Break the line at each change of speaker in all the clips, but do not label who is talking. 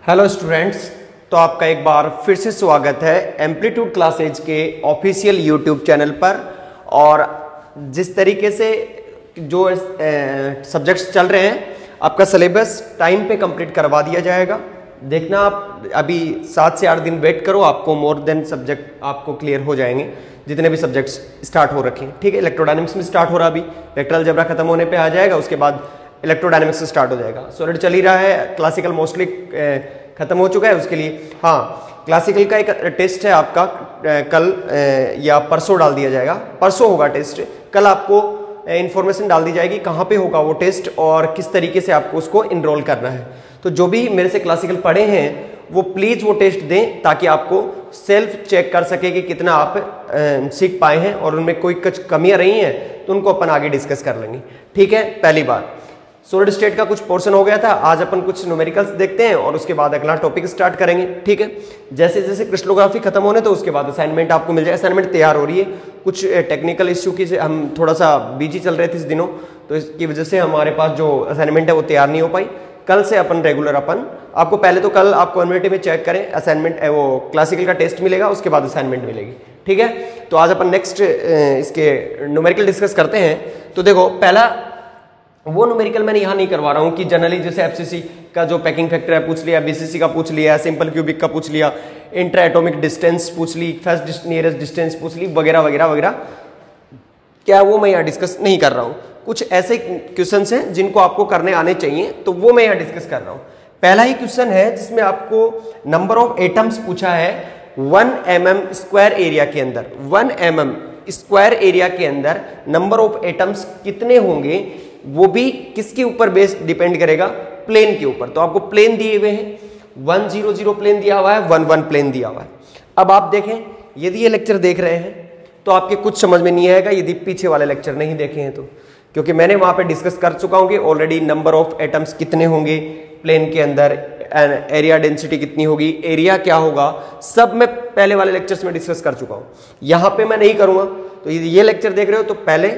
Hello students, तो आपका एक बार फिर से स्वागत है एम्पलीट्यूड क्लासेज के ऑफिशियल यूट्यूब चैनल पर। और जिस तरीके से जो सब्जेक्ट्स चल रहे हैं, आपका सिलेबस टाइम पे कंप्लीट करवा दिया जाएगा। देखना, आप अभी 7 से 8 दिन वेट करो, आपको मोर देन सब्जेक्ट आपको क्लियर हो जाएंगे जितने भी सब्जेक्ट्स स्टार्ट हो रखे हैं। ठीक है, इलेक्ट्रोडायनेमिक्स में स्टार्ट हो रहा, अभी वेक्टर अलजेब्रा खत्म होने पे आ जाएगा, उसके बाद इलेक्ट्रोडायनेमिक्स से स्टार्ट हो जाएगा। सॉलिड चल ही रहा है, क्लासिकल मोस्टली खत्म हो चुका है। उसके लिए हाँ, क्लासिकल का एक टेस्ट है आपका, कल या परसों डाल दिया जाएगा। परसों होगा टेस्ट, कल आपको इन्फॉर्मेशन डाल दी जाएगी कहाँ पे होगा वो टेस्ट और किस तरीके से आपको उसको इनरोल करना है। तो जो भी मेरे से क्लासिकल पढ़े हैं वो प्लीज वो टेस्ट दें, ताकि आपको सेल्फ चेक कर सके कि कितना आप सीख पाए हैं, और उनमें कोई कुछ कमियां रही हैं तो उनको अपन आगे डिस्कस कर लेंगे। ठीक है, पहली बात सॉलिड स्टेट का कुछ पोर्शन हो गया था, आज अपन कुछ न्यूमेरिकल्स देखते हैं और उसके बाद अगला टॉपिक स्टार्ट करेंगे। ठीक है, जैसे जैसे क्रिस्टलोग्राफी खत्म होने तो उसके बाद असाइनमेंट आपको मिल जाएगा। असाइनमेंट तैयार हो रही है, कुछ टेक्निकल इश्यू की से हम थोड़ा सा बिजी चल रहे थे इस दिनों, तो इसकी वजह से हमारे पास जो असाइनमेंट है वो तैयार नहीं हो पाई। कल से अपन रेगुलर अपन आपको पहले तो कल आप कम्युनिटी में चेक करें, असाइनमेंट वो क्लासिकल का टेस्ट मिलेगा, उसके बाद असाइनमेंट मिलेगी। ठीक है, तो आज अपन नेक्स्ट इसके न्यूमेरिकल डिस्कस करते हैं। तो देखो, पहला वो न्यूमेरिकल मैंने यहाँ नहीं करवा रहा हूँ कि जनरली जैसे एफसीसी का जो पैकिंग फैक्टर है पूछ लिया, बीसीसी का पूछ लिया, सिंपल क्यूबिक का पूछ लिया, इंटर एटॉमिक डिस्टेंस पूछ ली, फर्स्ट नियरेस्ट डिस्टेंस पूछ ली, वगैरह वगैरह वगैरह, क्या वो मैं यहाँ डिस्कस नहीं कर रहा हूँ। कुछ ऐसे क्वेश्चंस हैं जिनको आपको करने आने चाहिए, तो वो मैं यहाँ डिस्कस कर रहा हूँ। पहला ही क्वेश्चन है जिसमें आपको नंबर ऑफ एटम्स पूछा है 1 mm स्क्वायर एरिया के अंदर। 1 mm स्क्वायर एरिया के अंदर नंबर ऑफ एटम्स कितने होंगे, वो भी किसके ऊपर बेस डिपेंड करेगा, प्लेन के ऊपर। तो आपको प्लेन दिए हुए हैं, 1 0 0 प्लेन दिया हुआ है, 1 1 प्लेन दिया हुआ है। अब आप देखें, यदि ये लेक्चर देख रहे हैं तो आपके कुछ समझ में नहीं आएगा यदि पीछे वाले लेक्चर नहीं देखे हैं तो, क्योंकि मैंने वहां पे डिस्कस कर चुका हूं कि ऑलरेडी नंबर ऑफ एटम्स कितने होंगे प्लेन के अंदर, एरिया डेंसिटी कितनी होगी, एरिया क्या होगा, सब मैं पहले वाले लेक्चर्स में डिस्कस कर चुका हूं। यहां पे मैं नहीं करूंगा, तो यदि ये लेक्चर देख रहे हो तो पहले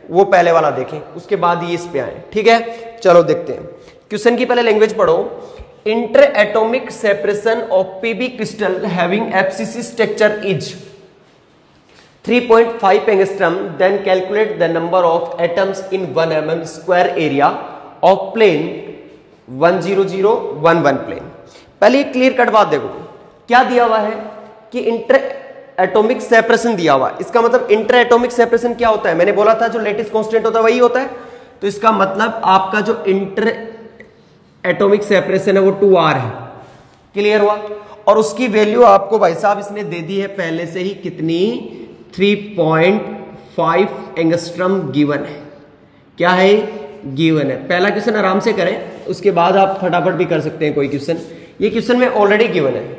वो पहले वाला देखें, उसके बाद ये इस पे आए। ठीक है, चलो देखते हैं क्वेश्चन की पहले लैंग्वेज पढ़ो। Inter atomic separation of PB crystal having FCC structure is 3.5 angstrom, then calculate the number of atoms in 1 mm square area of plane 1 0 0 1 1 plane. पहले क्लियर कट बात देखो, क्या दिया हुआ है कि इंटर एटॉमिक सेपरेशन दिया हुआ। इसका मतलब इंटर एटॉमिक सेपरेशन क्या होता है, मैंने बोला था जो लेटिस कांस्टेंट होता है वही होता है। तो इसका मतलब आपका जो इंटर एटॉमिक सेपरेशन है वो 2r है। क्लियर हुआ? और उसकी वैल्यू आपको भाई साहब इसने दे दी है पहले से ही, कितनी, 3.5 एंगस्ट्रम गिवन है। क्या है? गिवन है। पहला क्वेश्चन आराम से करें, उसके बाद आप फटाफट भी कर सकते हैं कोई क्वेश्चन। ये क्वेश्चन में ऑलरेडी गिवन है।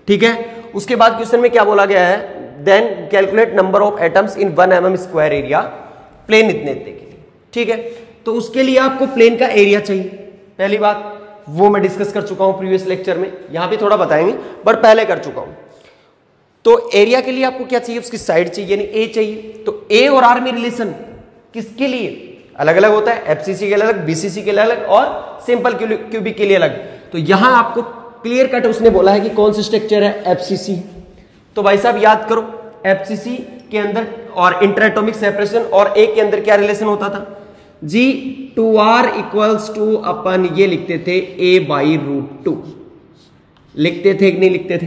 ठीक है, उसके बाद क्वेश्चन में क्या बोला गया है, then calculate number of atoms in 1 mm square area, plane इतने इतने के लिए। ठीक है, तो उसके लिए आपको प्लेन का एरिया चाहिए। पहली बात वो मैं डिस्कस कर चुका हूं प्रीवियस लेक्चर में, यहां भी थोड़ा बताएंगे बट पहले कर चुका हूं। तो एरिया के लिए आपको क्या चाहिए, उसकी साइड चाहिए, यानी ए चाहिए। तो ए और आर में रिलेशन किसके लिए अलग अलग होता है, एफसीसी के लिए अलग, बीसीसी के लिए अलग और सिंपल क्यूबिक के लिए अलग। तो यहां आपको क्लियर कट उसने बोला है कि कौन सा स्ट्रक्चर है, एफसीसी। तो भाई साहब याद करो, एफसीसी के अंदर और इंटर एटॉमिक सेपरेशन और ए के अंदर क्या रिलेशन होता था जी, 2r इक्वल्स टू अपन ये लिखते थे a/√2 लिखते थे कि नहीं लिखते थे,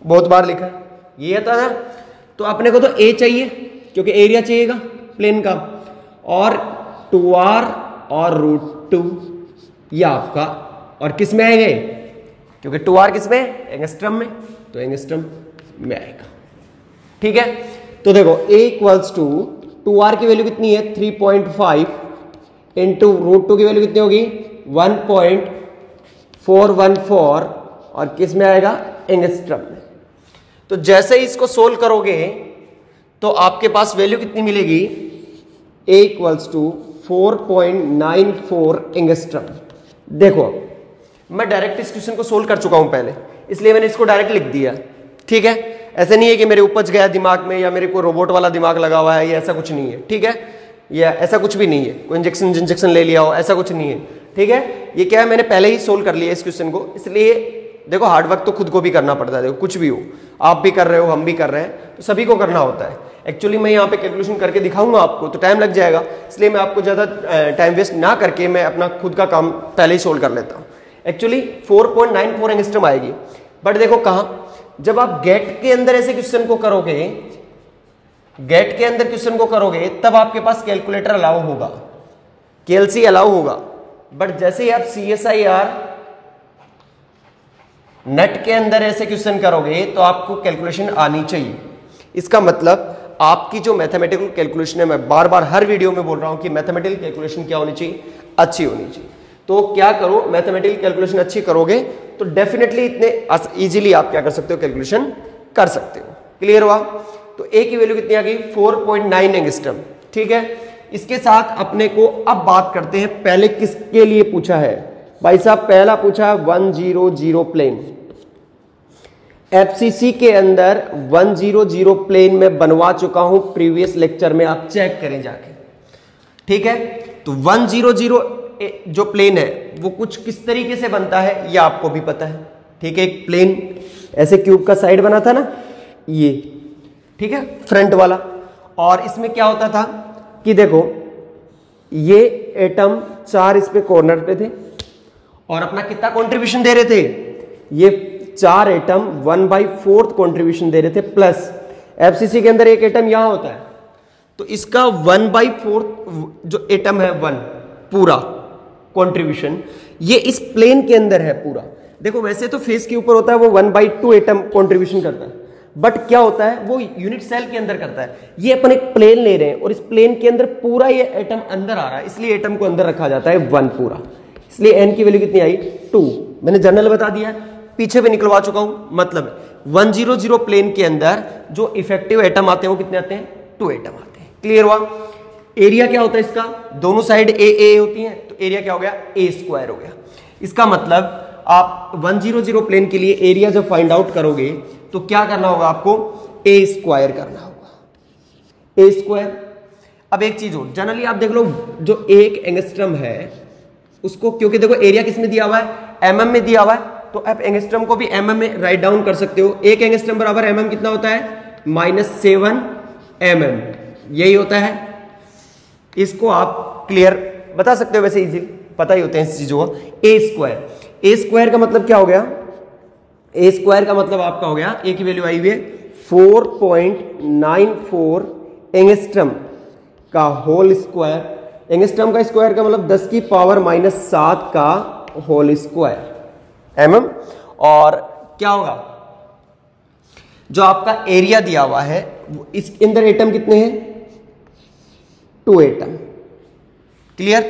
बहुत बार लिखा, ये था ना। तो अपने को तो a चाहिए क्योंकि एरिया चाहिएगा प्लेन का, और 2r और √2 ये आपका, और किस में आएंगे, क्योंकि 2r किस में, एंगस्ट्रम में, तो एंगस्ट्रम में आएगा। ठीक है, तो देखो a इक्वल्स टू 2r की वैल्यू कितनी है, 3.5 इंटू √2 की वैल्यू कितनी होगी, 1.414, और किस में आएगा, एंगस्ट्रम में। तो जैसे ही इसको सोल्व करोगे तो आपके पास वैल्यू कितनी मिलेगी, a इक्वल्स टू 4.94 एंगस्ट्रम। देखो मैं डायरेक्ट इस क्वेश्चन को सोल्व कर चुका हूं पहले, इसलिए मैंने इसको डायरेक्ट लिख दिया। ठीक है, ऐसे नहीं है कि मेरे उपज गया दिमाग में या मेरे को रोबोट वाला दिमाग लगा हुआ है, ये ऐसा कुछ नहीं है। ठीक है, या ऐसा कुछ भी नहीं है, कोई इंजेक्शन ले लिया हो, ऐसा कुछ नहीं है। ठीक है, ये क्या है, मैंने पहले ही सोल्व कर लिया इस क्वेश्चन को, इसलिए देखो हार्ड वर्क तो खुद को भी करना पड़ता है। देखो कुछ भी हो, आप भी कर रहे हो, हम भी कर रहे हैं, तो सभी को करना होता है। एक्चुअली मैं यहाँ पे कैलकुलेशन करके दिखाऊंगा आपको तो टाइम लग जाएगा, इसलिए मैं आपको ज़्यादा टाइम वेस्ट ना करके मैं अपना खुद का काम पहले ही सोल्व कर लेता हूँ। एक्चुअली 4.94 एंगस्ट्रॉम आएगी, बट देखो कहाँ, जब आप गेट के अंदर ऐसे क्वेश्चन को करोगे, गेट के अंदर क्वेश्चन को करोगे तब आपके पास कैलकुलेटर अलाउ होगा, केएलसी अलाउ होगा, बट जैसे ही आप CSIR नेट के अंदर ऐसे क्वेश्चन करोगे तो आपको कैलकुलेशन आनी चाहिए। इसका मतलब आपकी जो मैथमेटिकल कैलकुलेशन है, मैं बार बार हर वीडियो में बोल रहा हूं कि मैथमेटिकल कैलकुलेशन क्या होनी चाहिए, अच्छी होनी चाहिए। तो क्या करो, मैथमेटिकल कैलकुलेशन अच्छी करोगे तो डेफिनेटली इतने इजीली आप क्या कर सकते हो, कैलकुलेशन कर सकते हो। क्लियर हुआ? तो ए की वैल्यू कितनी आ गई, 4.9 एंगस्ट्रॉम। ठीक है, इसके साथ अपने को अब बात करते हैं, पहले किसके लिए पूछा है भाई साहब, पहला पूछा 100 प्लेन। FCC के अंदर 100 प्लेन में बनवा चुका हूं प्रीवियस लेक्चर में, आप चेक करें जाके। ठीक है, तो 100 जो प्लेन है वो कुछ किस तरीके से बनता है ये आपको भी पता है। ठीक है, एक प्लेन ऐसे क्यूब का साइड बना था ना ये, ठीक है, फ्रंट वाला, और इसमें क्या होता था कि देखो ये एटम 4 इस पे कॉर्नर पे थे और अपना कितना कंट्रीब्यूशन दे रहे थे, ये 4 एटम 1/4 कंट्रीब्यूशन दे रहे थे, प्लस FCC के अंदर एक एटम यहां होता है, तो इसका 1/4 जो एटम है 1 पूरा कंट्रीब्यूशन ये इस प्लेन के अंदर है पूरा। देखो वैसे तो फेस के ऊपर होता है वो 1/2 एटम कंट्रीब्यूशन करता है, बट क्या होता है वो यूनिट सेल के अंदर करता है। ये अपन एक प्लेन ले रहे हैं और इस प्लेन के अंदर पूरा ये एटम अंदर आ रहा है, इसलिए एटम को अंदर रखा जाता है 1 पूरा, इसलिए n की वैल्यू कितनी आई 2। मैंने जनरल बता दिया, पीछे भी निकलवा चुका हूं। मतलब 100 प्लेन के अंदर जो इफेक्टिव एटम आते हैं वो कितने आते हैं, 2 एटम आते हैं। क्लियर हुआ? एरिया क्या होता है इसका, दोनों साइड ए होती है, तो एरिया क्या हो गया, a² हो गया। इसका मतलब आप 100 प्लेन के लिए एरिया जब फाइंड आउट करोगे तो क्या करना होगा आपको, a² करना होगा, a²। अब एक चीज हो, जनरली आप देख लो जो एक एंगस्ट्रम है उसको, क्योंकि देखो एरिया किस में दिया हुआ है, mm में दिया हुआ है, तो आप एंगस्ट्रम को भी mm में राइट डाउन कर सकते हो। एक एंगस्ट्रम बराबर mm कितना होता है, -7 mm, यही होता है। इसको आप क्लियर बता सकते हो, वैसे इजी पता ही होते हैं इस चीजों को। a² का मतलब क्या हो गया, a² का मतलब आपका हो गया, a की वैल्यू आई हुई है 4.94 एंगस्ट्रम का होल स्क्वायर। एंगस्ट्रम का स्क्वायर का मतलब 10 की पावर -7 का होल स्क्वायर mm। और क्या होगा, जो आपका एरिया दिया हुआ है इस अंदर एटम कितने हैं, 2 एटम। क्लियर,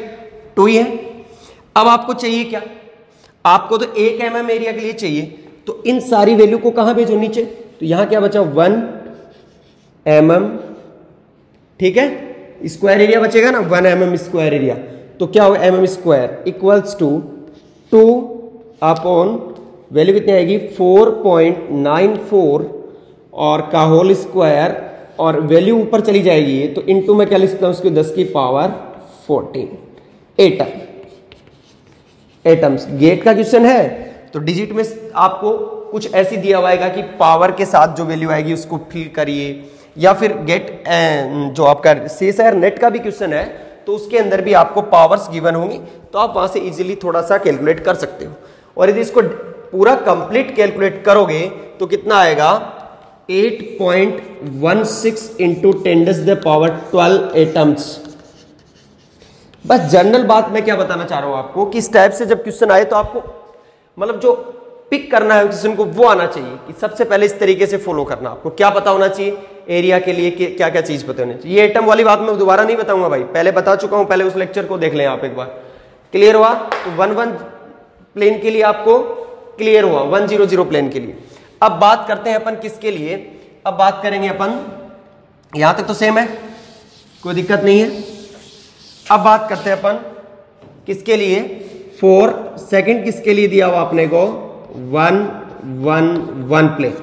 2 ही है। अब आपको चाहिए क्या, आपको तो 1 mm एरिया के लिए चाहिए, तो इन सारी वैल्यू को कहां भेजो, नीचे। तो यहां क्या बचा, 1 mm। ठीक है, स्क्वायर एरिया बचेगा ना, 1 mm स्क्वायर एरिया, तो क्या होगा, mm² equals to 2 upon value कितनी आएगी 4.94 और का होल स्क्वायर, और वैल्यू ऊपर चली जाएगी तो इनटू में क्या लिख सकता हूं उसको 10 की पावर 14 एटम्स। गेट का क्वेश्चन है तो डिजिट में आपको कुछ ऐसी दिया हुआ है कि पावर के साथ जो वैल्यू आएगी उसको फिल करिए, या फिर गेट जो आपका CSIR नेट का भी क्वेश्चन है तो उसके अंदर भी आपको पावर्स गिवन होंगी, तो आप वहां से इजीली थोड़ा सा कैलकुलेट कर सकते हो। और यदि इसको पूरा कंप्लीट कैलकुलेट करोगे तो कितना आएगा, 8.16 इंटू 10⁻12 एटम्स। बस जनरल बात मैं क्या बताना चाह रहा हूं आपको कि इस टाइप से जब क्वेश्चन आए तो आपको मतलब जो पिक करना है क्वेश्चन को वो आना चाहिए कि सबसे पहले इस तरीके से फॉलो करना। आपको क्या पता होना चाहिए, एरिया के लिए क्या क्या चीज पता होनी चाहिए। ये एटम वाली बात मैं दोबारा नहीं बताऊंगा भाई, पहले बता चुका हूं, पहले उस लेक्चर को देख लें आप एक बार। क्लियर हुआ? तो 1 प्लेन के लिए आपको क्लियर हुआ, 100 प्लेन के लिए। अब बात करते हैं अपन किसके लिए, अब बात करेंगे अपन, यहां तक तो सेम है, कोई दिक्कत नहीं है। अब बात करते हैं अपन किसके लिए, 4 सेकंड किसके लिए दिया हुआ अपने को, 1 प्लेन।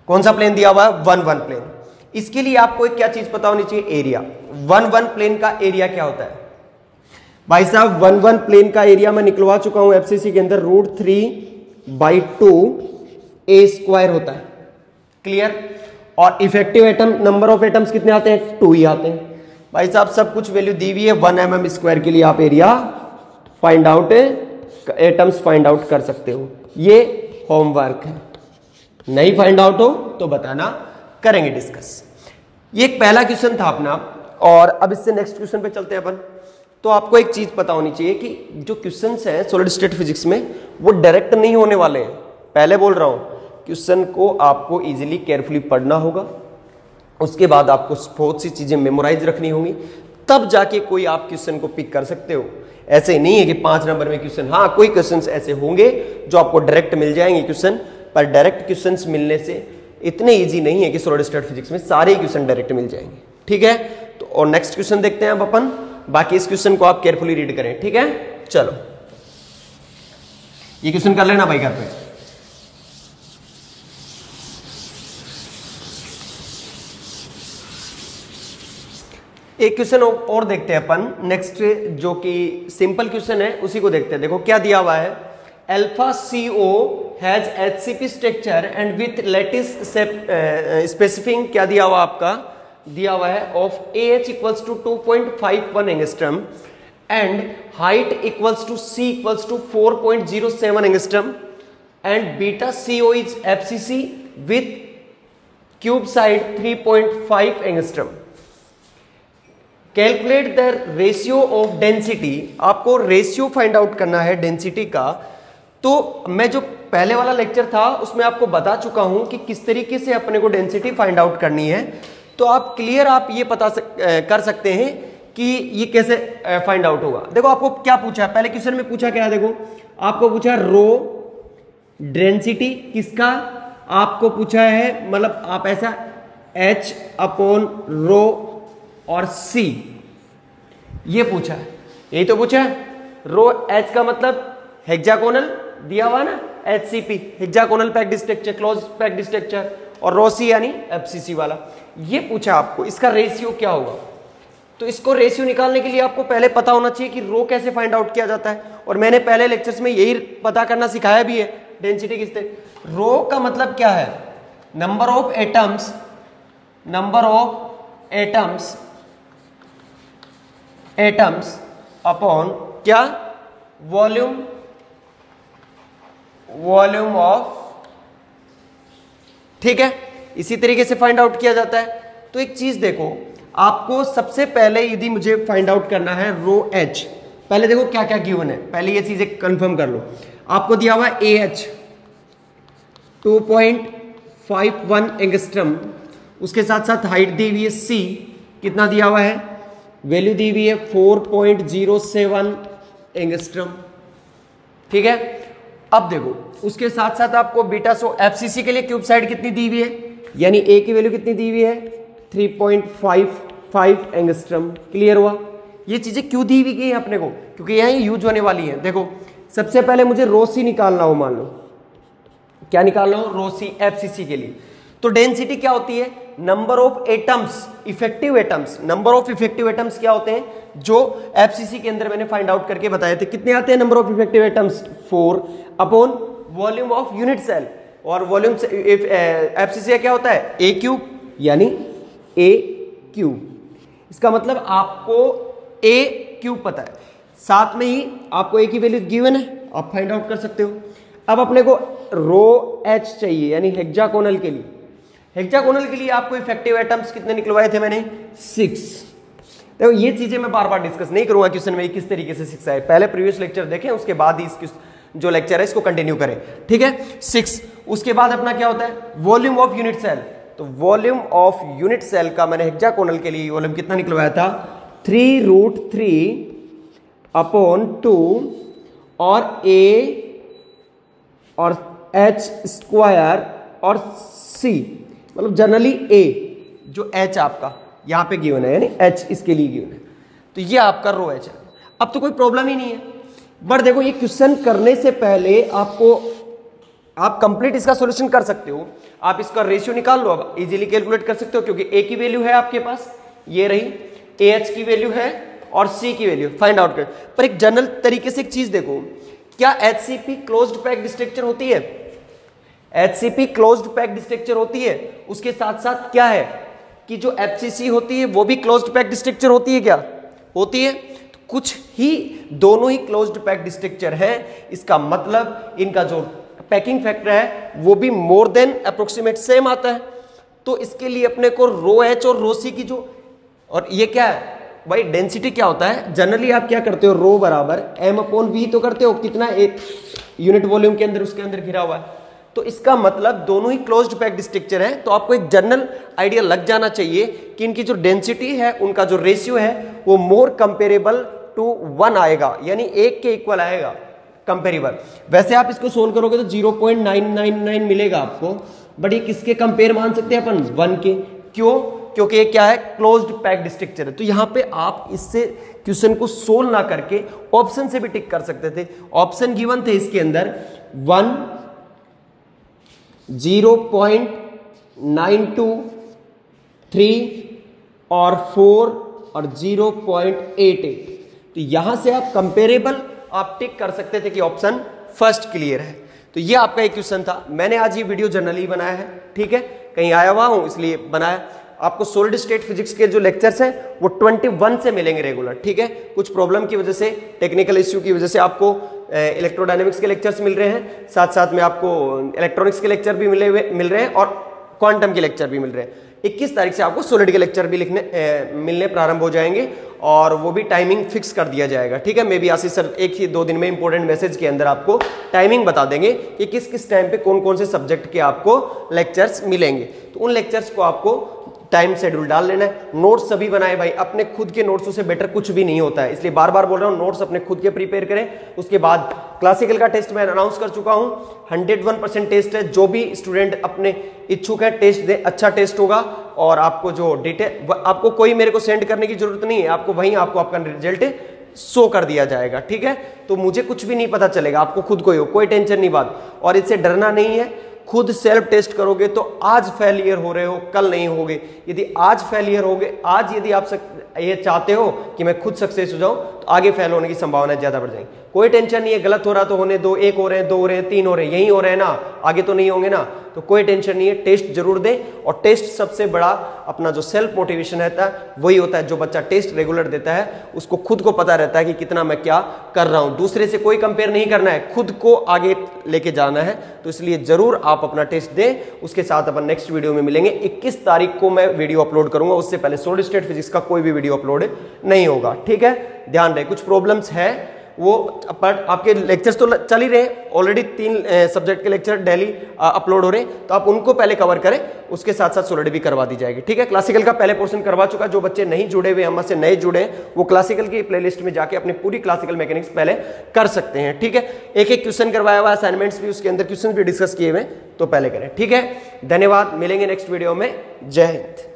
कौन सा प्लेन दिया हुआ है, 1 प्लेन। इसके लिए आपको एक क्या चीज पता होनी चाहिए, एरिया। 1 प्लेन का एरिया क्या होता है, भाई साहब 1 प्लेन का एरिया मैं निकलवा चुका हूं एफसीसी के अंदर, √3/2 a² होता है। क्लियर? और effective atom number of atoms कितने आते हैं? 2 ही आते हैं। भाई साहब सब कुछ वैल्यू दी हुई है, 1 mm² के लिए आप area find out, atoms find out कर सकते हो। ये होमवर्क है, नहीं फाइंड आउट हो तो बताना, करेंगे डिस्कस। ये एक पहला क्वेश्चन था अपना, और अब इससे नेक्स्ट क्वेश्चन पे चलते हैं अपन। तो आपको एक चीज पता होनी चाहिए कि जो क्वेश्चंस हैं सॉलिड स्टेट फिजिक्स में वो डायरेक्ट नहीं होने वाले हैं। पहले बोल रहा हूं, क्वेश्चन को आपको इजीली केयरफुली पढ़ना होगा, उसके बाद आपको बहुत सी चीजें मेमोराइज रखनी होंगी, तब जाके कोई आप क्वेश्चन को पिक कर सकते हो। ऐसे नहीं है कि 5 नंबर में क्वेश्चन, हाँ कोई क्वेश्चंस ऐसे होंगे जो आपको डायरेक्ट मिल जाएंगे क्वेश्चन, पर डायरेक्ट क्वेश्चंस मिलने से इतने इजी नहीं है कि सॉलिड स्टेट फिजिक्स में सारे क्वेश्चन डायरेक्ट मिल जाएंगे। ठीक है, तो और नेक्स्ट क्वेश्चन देखते हैं अब अपन। बाकी इस क्वेश्चन को आप केयरफुली रीड करें। ठीक है, चलो ये क्वेश्चन कर लेना भाई घर पे। एक क्वेश्चन और देखते हैं अपन नेक्स्ट, जो कि सिंपल क्वेश्चन है, उसी को देखते हैं। देखो क्या दिया हुआ है, alpha CO has HCP structure and with lattice specific, क्या दिया हुआ आपका, दिया हुआ है of AH equals to 2.51 angstrom and height equals to C equals to 4.07 angstrom and beta CO is FCC with cube side 3.5 angstrom. Calculate the ratio of density, आपको ratio find out करना है डेंसिटी का। तो मैं जो पहले वाला lecture था उसमें आपको बता चुका हूं कि किस तरीके से अपने को डेंसिटी फाइंड आउट करनी है। तो आप क्लियर आप ये पता कर सकते हैं कि ये कैसे फाइंड आउट होगा। देखो आपको क्या पूछा है, पहले क्वेश्चन में पूछा क्या है, देखो आपको पूछा रो डेंसिटी किसका, आपको पूछा है, मतलब आप ऐसा H/ρ और C ये पूछा है, यही तो पूछा है। रो H का मतलब हेक्सागोनल दिया हुआ ना, HCP hexagonal packed structure, close packed structure, और रो C यानी FCC वाला, ये पूछा आपको। इसका रेशियो क्या होगा, तो इसको रेशियो निकालने के लिए आपको पहले पता होना चाहिए कि रो कैसे फाइंड आउट किया जाता है, और मैंने पहले लेक्चर्स में यही पता करना सिखाया भी है डेंसिटी किससे। रो का मतलब क्या है, number of atoms, number of atoms upon क्या, वॉल्यूम ऑफ, ठीक है, इसी तरीके से फाइंड आउट किया जाता है। तो एक चीज देखो, आपको सबसे पहले यदि मुझे फाइंड आउट करना है रो H, पहले देखो क्या क्या गिवन है, पहले ये चीजें कंफर्म कर लो। आपको दिया हुआ है AH 2.51 एंगस्ट्रम, उसके साथ साथ हाइट दी हुई है C, कितना दिया हुआ है, वैल्यू दी हुई है 4.07 एंगस्ट्रम। ठीक है, अब देखो उसके साथ साथ आपको बीटा सो FCC के लिए क्यूब साइड कितनी दी हुई है, यानी A की वैल्यू कितनी दी हुई है 3.55 एंगस्ट्रम। क्लियर हुआ, ये चीजें क्यों दी हुई है अपने को, क्योंकि यही यूज होने वाली है। देखो सबसे पहले मुझे रो C निकालना हो, मान लो क्या निकालना हो, रो C FCC के लिए। तो डेंसिटी क्या होती है, number of atoms, effective atoms, number of effective atoms क्या होते हैं, जो FCC के अंदर मैंने फाइंड आउट करके बताए थे। कितने आते हैं number of effective atoms, 4 upon volume of unit cell, और वॉल्यूम FCC क्या होता है A³ यानी A³। इसका मतलब आपको A³ पता है, साथ में ही आपको A की वैल्यू गिवन है, आप फाइंड आउट कर सकते हो। अब अपने को रो H चाहिए, यानी हेक्सागोनल के लिए। हेक्सागोनल के लिए आपको इफेक्टिव एटम्स कितने निकलवाए थे मैंने, 6। देखो ये चीजें मैं बार बार डिस्कस नहीं करूंगा क्वेश्चन में किस तरीके से 6 आए, पहले प्रीवियस लेक्चर देखें, उसके बाद ही इस जो लेक्चर है इसको कंटिन्यू करें। ठीक है, 6। उसके बाद अपना क्या होता है, वॉल्यूम ऑफ यूनिट सेल। तो वॉल्यूम ऑफ यूनिट सेल का मैंने हेक्सागोनल के लिए वॉल्यूम कितना निकलवाया था, 3√3 अपॉन 2 और A और H² और C, मतलब जनरली A जो H आपका यहां पे गिवन है, यानी H इसके लिए गिवन है, तो ये आपका रो H है। अब तो कोई प्रॉब्लम ही नहीं है। बट देखो ये क्वेश्चन करने से पहले आप कंप्लीट इसका सॉल्यूशन कर सकते हो, आप इसका रेशियो निकाल लो, इजीली कैलकुलेट कर सकते हो, क्योंकि A की वैल्यू है आपके पास, ये रही AH की वैल्यू है और C की वैल्यू फाइंड आउट कर। पर एक जनरल तरीके से एक चीज देखो, क्या HCP क्लोज्ड पैक्ड स्ट्रक्चर होती है? HCP क्लोज्ड पैक्ड स्ट्रक्चर होती है। उसके साथ साथ क्या है कि जो FCC होती है वो भी क्लोज्ड पैक्ड स्ट्रक्चर होती है। क्या होती है? तो कुछ ही दोनों ही क्लोज्ड पैक्ड स्ट्रक्चर है, इसका मतलब इनका जो पैकिंग फैक्टर है वो भी मोर देन अप्रोक्सीमेट सेम आता है। तो इसके लिए अपने को रो एच और रो सी की जो, और ये क्या है भाई, डेंसिटी क्या होता है जनरली आप क्या करते हो, रो बराबर एम अपॉन वी तो करते हो, कितना एक यूनिट वॉल्यूम के अंदर उसके अंदर घिरा हुआ है। तो इसका मतलब दोनों ही क्लोज्ड पैक्ड स्ट्रक्चर है। तो आपको एक जनरल आइडिया लग जाना चाहिए कि इनकी जो डेंसिटी है, उनका जो रेशियो है वो मोर कंपेरेबल टू 1 आएगा, यानी 1 के इक्वल आएगा कंपेरेबल। वैसे आप इसको सोल्व करोगे तो 0.999 मिलेगा आपको, बट ये किसके कंपेयर मान सकते हैं अपन, 1 के। क्यों? क्योंकि ये क्या है, क्लोज्ड पैक्ड स्ट्रक्चर है। तो यहां पे आप इससे क्वेश्चन को सोल्व ना करके ऑप्शन से भी टिक कर सकते थे। ऑप्शन गिवन थे इसके अंदर 1, 0.923 और 4 और 0.88। तो यहां से आप कंपेरेबल आप टिक कर सकते थे कि ऑप्शन फर्स्ट क्लियर है। तो ये आपका एक क्वेश्चन था। मैंने आज ये वीडियो जनरली बनाया है, ठीक है, कहीं आया हुआ हूं इसलिए बनाया। आपको सॉलिड स्टेट फिजिक्स के जो लेक्चर्स हैं वो 21 से मिलेंगे रेगुलर, ठीक है। कुछ प्रॉब्लम की वजह से, टेक्निकल इश्यू की वजह से आपको इलेक्ट्रोडायनेमिक्स के लेक्चर्स मिल रहे हैं, साथ साथ में आपको इलेक्ट्रॉनिक्स के लेक्चर भी मिल रहे हैं और क्वांटम के लेक्चर भी मिल रहे हैं। 21 तारीख से आपको सॉलिड के लेक्चर भी मिलने प्रारंभ हो जाएंगे और वो भी टाइमिंग फिक्स कर दिया जाएगा, ठीक है। मे बी आशीष सर 1 ही 2 दिन में इंपॉर्टेंट मैसेज के अंदर आपको टाइमिंग बता देंगे कि किस किस टाइम पे कौन कौन से सब्जेक्ट के आपको लेक्चर्स मिलेंगे। तो उन लेक्चर्स को आपको टाइम शेड्यूल डाल लेना है। नोट्स सभी बनाए भाई, अपने खुद के नोट्सों से बेटर कुछ भी नहीं होता है, इसलिए बार बार बोल रहा हूं नोट्स अपने खुद के प्रिपेयर करें। उसके बाद क्लासिकल का टेस्ट मैं अनाउंस कर चुका हूं, 101% टेस्ट है। जो भी स्टूडेंट अपने इच्छुक है टेस्ट दे, अच्छा टेस्ट होगा। और आपको जो डिटेल, आपको कोई मेरे को सेंड करने की जरूरत नहीं है, आपको वहीं आपको आपका रिजल्ट शो कर दिया जाएगा, ठीक है। तो मुझे कुछ भी नहीं पता चलेगा, आपको खुद को ही हो, कोई टेंशन नहीं बात। और इससे डरना नहीं है, खुद सेल्फ टेस्ट करोगे तो आज फेलियर हो रहे हो कल नहीं होगे। यदि आज फेलियर होगे, आज यदि आप ये चाहते हो कि मैं खुद सक्सेस हो जाऊं, तो आगे फेल होने की संभावना ज्यादा बढ़ जाएगी। कोई टेंशन नहीं है, गलत हो रहा तो होने दो, 1 हो रहे हैं, 2 हो रहे हैं, 3 हो रहे हैं, यही हो रहे हैं ना, आगे तो नहीं होंगे ना, तो कोई टेंशन नहीं है। टेस्ट जरूर दें। और टेस्ट सबसे बड़ा अपना जो सेल्फ मोटिवेशन रहता है वही होता है। जो बच्चा टेस्ट रेगुलर देता है उसको खुद को पता रहता है कि कितना मैं क्या कर रहा हूं। दूसरे से कोई कंपेयर नहीं करना है, खुद को आगे लेके जाना है। तो इसलिए जरूर आप अपना टेस्ट दें। उसके साथ अपन नेक्स्ट वीडियो में मिलेंगे। 21 तारीख को मैं वीडियो अपलोड करूंगा, उससे पहले सॉलिड स्टेट फिजिक्स का कोई भी वीडियो अपलोड नहीं होगा, ठीक है। ध्यान रहे, कुछ प्रॉब्लम्स है वो, पर आपके लेक्चर्स तो चल ही रहे, ऑलरेडी 3 सब्जेक्ट के लेक्चर डेली अपलोड हो रहे हैं, तो आप उनको पहले कवर करें, उसके साथ साथ सॉलिड भी करवा दी जाएगी, ठीक है। क्लासिकल का पहले पोर्शन करवा चुका। जो बच्चे नहीं जुड़े हुए, हमसे नए जुड़े हैं, वो क्लासिकल की प्लेलिस्ट में जाके अपनी पूरी क्लासिकल मैकेनिक्स पहले कर सकते हैं, ठीक है। एक एक क्वेश्चन करवाया हुआ, असाइनमेंट्स भी उसके अंदर क्वेश्चन भी डिस्कस किए हुए, तो पहले करें, ठीक है। धन्यवाद, मिलेंगे नेक्स्ट वीडियो में। जय हिंद।